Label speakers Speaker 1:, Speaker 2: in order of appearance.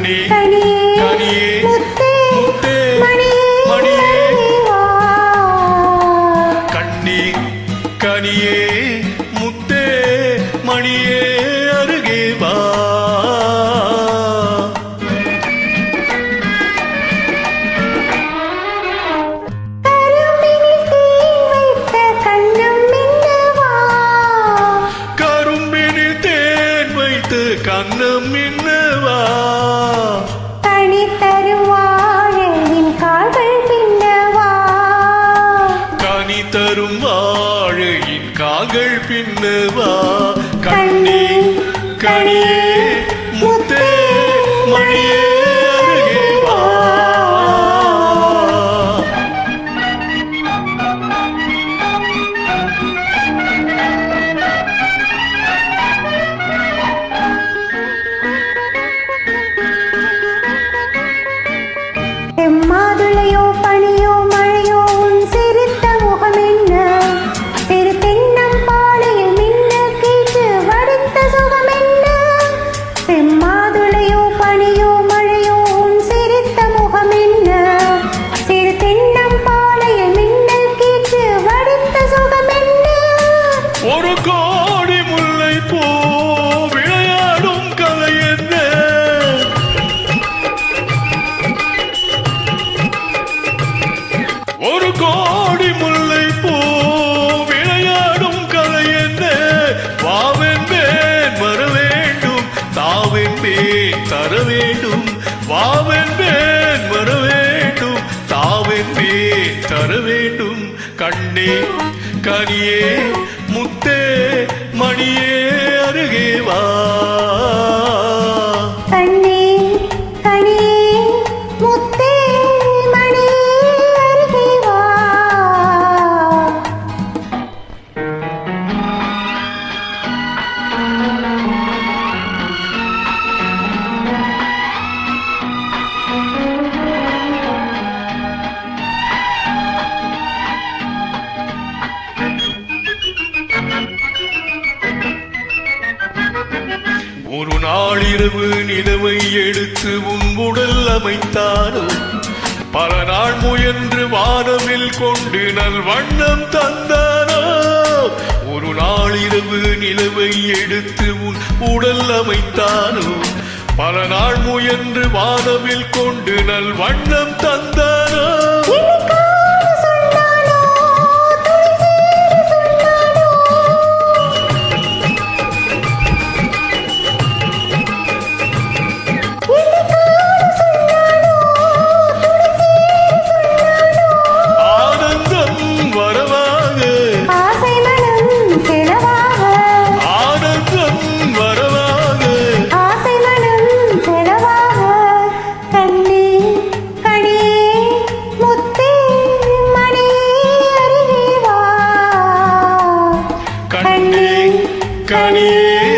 Speaker 1: கண்ணே கனியே முத்தே மணியே கண்ணே கனியே முத்தே மணியே அருகே வா கண்ணம் மின்னவா
Speaker 2: கனி தரும் வாழையின் கால்கள் பின்னவா
Speaker 1: கனி தரும் வாழையின் கால்கள் பின்னவா கண்ணே கனியே முத்தே மணியே அருகே வா
Speaker 2: மாதுளையோ பனியோ மழையோ உன் சிரித்த முகம் என்ன சிறு தென்னம் பாளையில் மின்ன கீற்று வடித்த சுகம் என்ன செம்மாதுளையோ பனியோ மழையோ உன் சிரித்த முகம் என்ன சிறு தென்னம் பாளையில் மின்னல் கீற்று வடித்த சுகம் என்ன
Speaker 1: ஒரு கோடி முல்லை பூ விளையாடும் கதை என்ன ஒரு கோடி முல்லை பூ விளையாடும் கலை என்ன வாவென்பேன் வர வேண்டும் தாவென்பேன் தர வேண்டும் வாவென்பேன் வர வேண்டும் தாவென்பேன் தர வேண்டும் கண்ணே கனியே முத்தே மணியே அருகே வா
Speaker 2: கண்ணே கனியே முத்தே மணியே அருகே வா
Speaker 1: ஒரு நாளிரவு நிலவை எடுத்து உன் உடல் அமைத்தாரோ பல நாள் முயன்று வானவில் கொண்டு நல் வண்ணம் தந்தாரோ ஒரு நாளிரவு நிலவை எடுத்து உன் உடல் அமைத்தாரோ பல நாள் முயன்று வானவில் கொண்டு நல் வண்ணம் தந்தாரோ கனியே